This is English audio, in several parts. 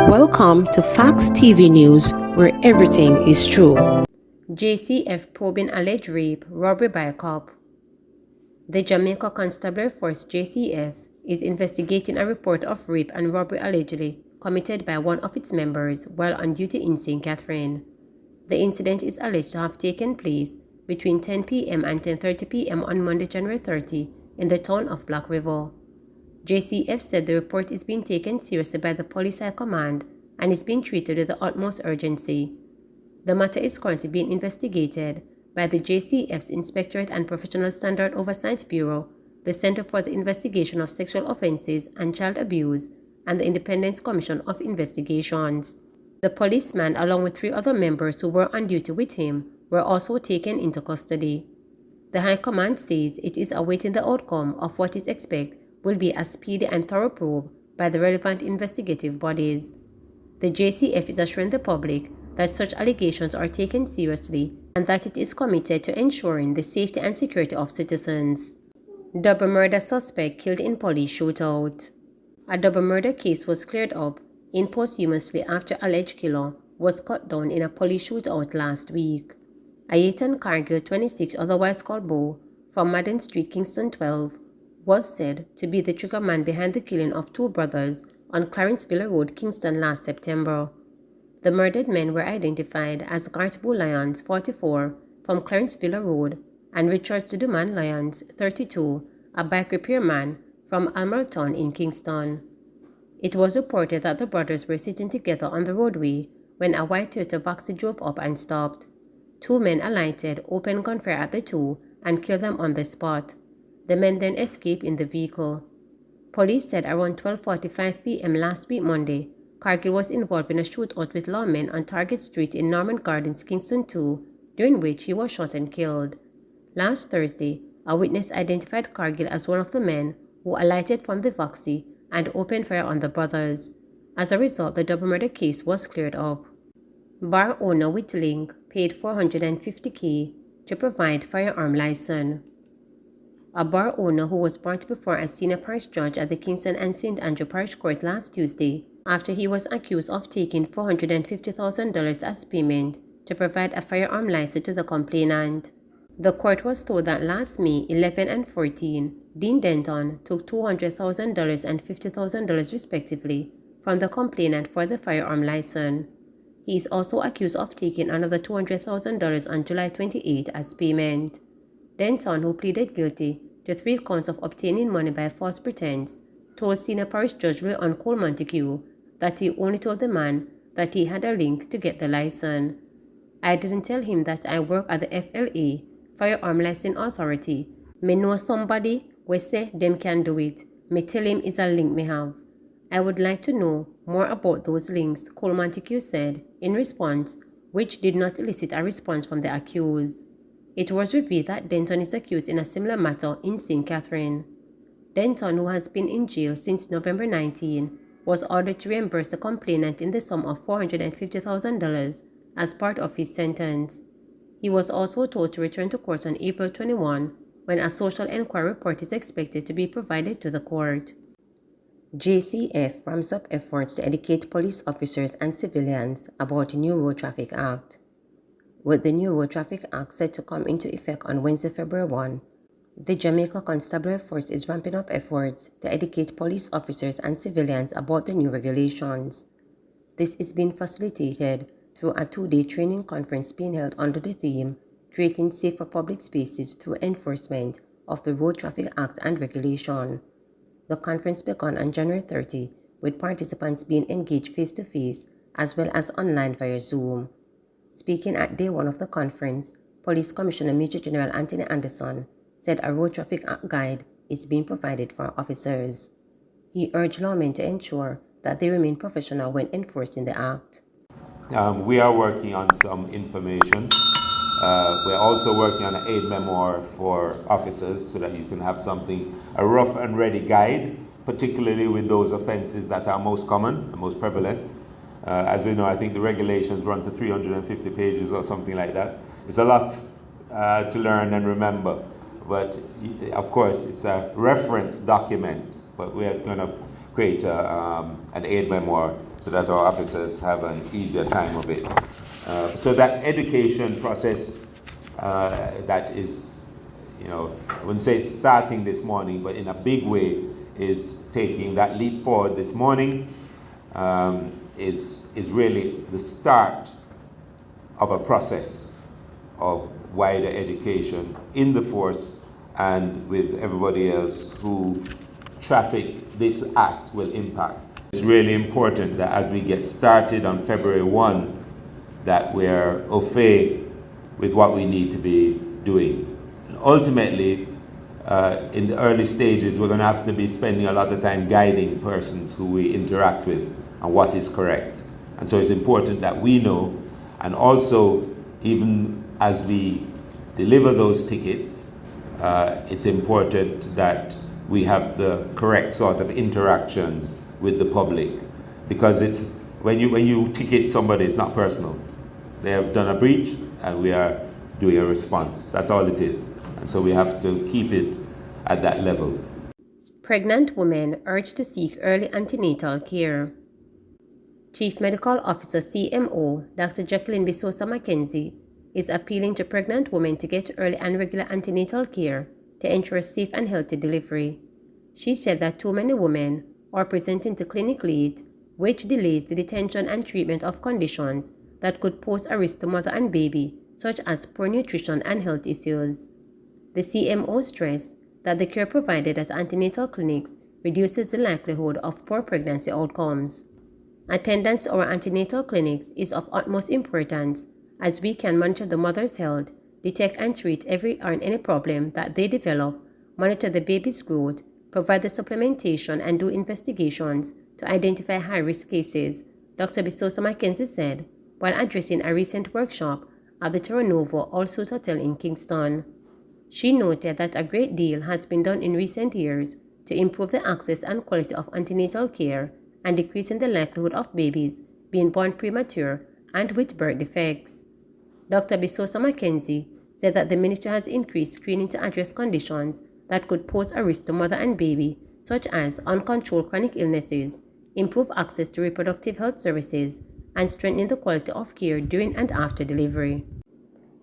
Welcome to Facts TV News, where everything is true. JCF probing alleged rape, robbery by a cop. The Jamaica Constabulary Force JCF is investigating a report of rape and robbery allegedly committed by one of its members while on duty in St. Catherine. The incident is alleged to have taken place between 10 p.m. and 10:30 p.m. on Monday, January 30, in the town of Black River. JCF said the report is being taken seriously by the Police High Command and is being treated with the utmost urgency. The matter is currently being investigated by the JCF's Inspectorate and Professional Standard Oversight Bureau, the Center for the Investigation of Sexual Offences and Child Abuse, and the Independence Commission of Investigations. The policeman, along with 3 other members who were on duty with him, were also taken into custody. The High Command says it is awaiting the outcome of what is expected will be a speedy and thorough probe by the relevant investigative bodies. The JCF is assuring the public that such allegations are taken seriously and that it is committed to ensuring the safety and security of citizens. Double murder suspect killed in police shootout. A double murder case was cleared up posthumously after alleged killer was cut down in a police shootout last week. Ayatan Cargill, 26, otherwise called Bo, from Madden Street, Kingston 12, was said to be the trigger man behind the killing of 2 brothers on Clarenceville Road, Kingston last September. The murdered men were identified as Garth Boo Lyons, 44, from Clarenceville Road, and Richard Duduman Lyons, 32, a bike repairman from Almerton in Kingston. It was reported that the brothers were sitting together on the roadway when a white Toyota Vaxi drove up and stopped. 2 men alighted, opened gunfire at the 2, and killed them on the spot. The men then escaped in the vehicle. Police said around 12:45 p.m. last week Monday, Cargill was involved in a shootout with lawmen on Target Street in Norman Gardens, Kingston 2, during which he was shot and killed. Last Thursday, a witness identified Cargill as one of the men who alighted from the Vaxi and opened fire on the brothers. As a result, the double murder case was cleared up. Bar owner with link paid $450,000 to provide firearm license. A bar owner who was brought before a senior parish judge at the Kingston and St. Andrew Parish Court last Tuesday after he was accused of taking $450,000 as payment to provide a firearm license to the complainant. The court was told that last May 11 and 14, Dean Denton took $200,000 and $50,000 respectively from the complainant for the firearm license. He is also accused of taking another $200,000 on July 28 as payment. Denton, who pleaded guilty to 3 counts of obtaining money by false pretense, told Senior Parish Judge Leon Cole Montague that he only told the man that he had a link to get the license. "I didn't tell him that I work at the FLA, Firearm Licensing Authority. Me know somebody we say them can do it. Me tell him is a link me have. I would like to know more about those links," Cole Montague said in response, which did not elicit a response from the accused. It was revealed that Denton is accused in a similar matter in St. Catherine. Denton, who has been in jail since November 19, was ordered to reimburse the complainant in the sum of $450,000 as part of his sentence. He was also told to return to court on April 21, when a social enquiry report is expected to be provided to the court. JCF ramps up efforts to educate police officers and civilians about the new Road Traffic Act. With the new Road Traffic Act set to come into effect on Wednesday, February 1, the Jamaica Constabulary Force is ramping up efforts to educate police officers and civilians about the new regulations. This is being facilitated through a 2-day training conference being held under the theme, Creating Safer Public Spaces Through Enforcement of the Road Traffic Act and Regulation. The conference began on January 30, with participants being engaged face-to-face as well as online via Zoom. Speaking at day 1 of the conference, Police Commissioner Major General Anthony Anderson said a Road Traffic Act guide is being provided for officers. He urged lawmen to ensure that they remain professional when enforcing the act. We are working on some information. We're also working on an aid memoir for officers so that you can have something, a rough and ready guide, particularly with those offenses that are most common and most prevalent. As we know, I think the regulations run to 350 pages or something like that. It's a lot to learn and remember, but of course it's a reference document, but we are going to create an aid memoir so that our officers have an easier time of it. So that education process that is, I wouldn't say starting this morning, but in a big way is taking that leap forward this morning, is really the start of a process of wider education in the force and with everybody else who this act will impact. It's really important that as we get started on February 1, that we're au fait with what we need to be doing. And ultimately, in the early stages, we're going to have to be spending a lot of time guiding persons who we interact with and what is correct. And so it's important that we know, and also even as we deliver those tickets, it's important that we have the correct sort of interactions with the public, because it's when you ticket somebody, it's not personal. They have done a breach and we are doing a response. That's all it is. And so we have to keep it at that level. Pregnant women urged to seek early antenatal care. Chief Medical Officer CMO Dr. Jacqueline Bisosa Mackenzie is appealing to pregnant women to get early and regular antenatal care to ensure safe and healthy delivery. She said that too many women are presenting to clinic late, which delays the detection and treatment of conditions that could pose a risk to mother and baby, such as poor nutrition and health issues. The CMO stressed that the care provided at antenatal clinics reduces the likelihood of poor pregnancy outcomes. Attendance to our antenatal clinics is of utmost importance, as we can monitor the mother's health, detect and treat every or any problem that they develop, monitor the baby's growth, provide the supplementation, and do investigations to identify high-risk cases, Dr. Bisosa Mackenzie said, while addressing a recent workshop at the Terranovo All Suite Hotel in Kingston. She noted that a great deal has been done in recent years to improve the access and quality of antenatal care and decreasing the likelihood of babies being born premature and with birth defects. Dr. Bisosa Mackenzie said that the ministry has increased screening to address conditions that could pose a risk to mother and baby, such as uncontrolled chronic illnesses, improve access to reproductive health services, and strengthening the quality of care during and after delivery.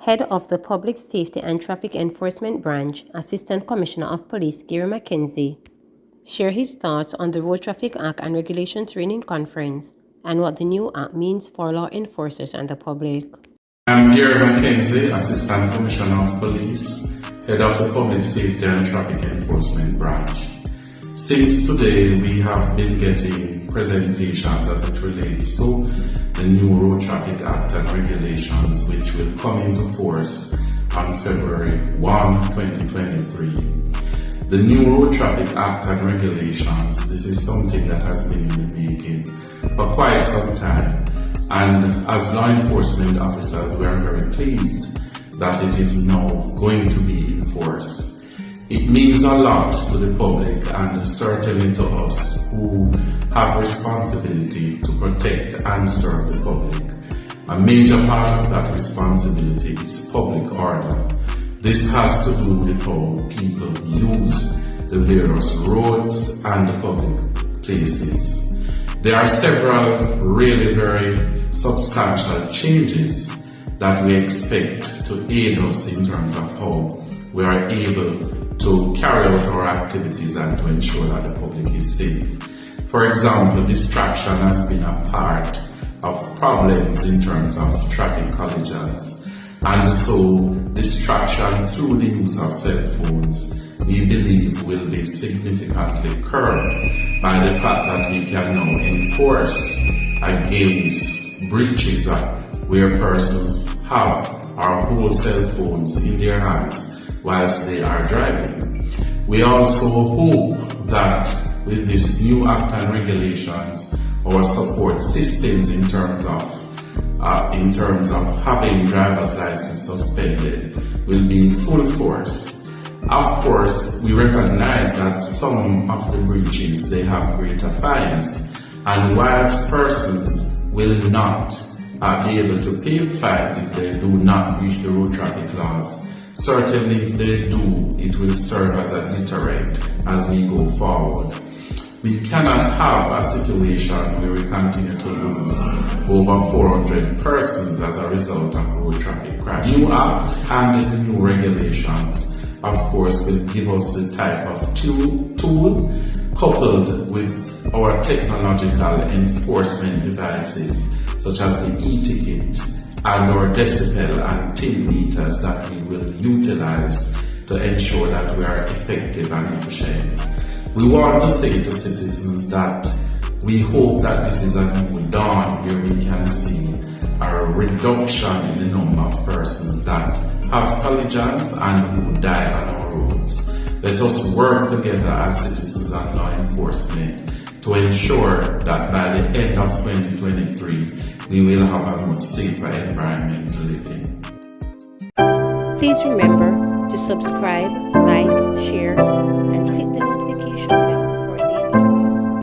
Head of the Public Safety and Traffic Enforcement Branch, Assistant Commissioner of Police Gary Mackenzie, shared his thoughts on the Road Traffic Act and Regulation Training Conference and what the new act means for law enforcers and the public. I'm Gary Mackenzie, Assistant Commissioner of Police, Head of the Public Safety and Traffic Enforcement Branch. Since today, we have been getting presentations as it relates to the new Road Traffic Act and Regulations, which will come into force on February 1, 2023. The new Road Traffic Act and Regulations, this is something that has been in the making for quite some time. And as law enforcement officers, we are very pleased that it is now going to be enforced. It means a lot to the public and certainly to us who have responsibility to protect and serve the public. A major part of that responsibility is public order. This has to do with how people use the various roads and the public places. There are several really very substantial changes that we expect to aid us in terms of how we are able to carry out our activities and to ensure that the public is safe. For example, distraction has been a part of problems in terms of traffic collisions, and so distraction through the use of cell phones, we believe, will be significantly curbed by the fact that we can now enforce against breaches where persons have or hold cell phones in their hands whilst they are driving. We also hope that with this new act and regulations, our support systems in terms of having driver's license suspended will be in full force. Of course, we recognize that some of the breaches, they have greater fines, and whilst persons will not be able to pay fines if they do not breach the road traffic laws, certainly if they do, it will serve as a deterrent as we go forward. We cannot have a situation where we continue to lose over 400 persons as a result of road traffic crash. New Act and the new regulations, of course, will give us the type of tool coupled with our technological enforcement devices such as the e-ticket and our decibel and tin meters that we will utilize to ensure that we are effective and efficient. We want to say to citizens that we hope that this is a new dawn where we can see a reduction in the number of persons that have collisions and who die on our roads. Let us work together as citizens and law enforcement to ensure that by the end of 2023, we will have a much safer environment to live in. Please remember to subscribe, like, share, and click the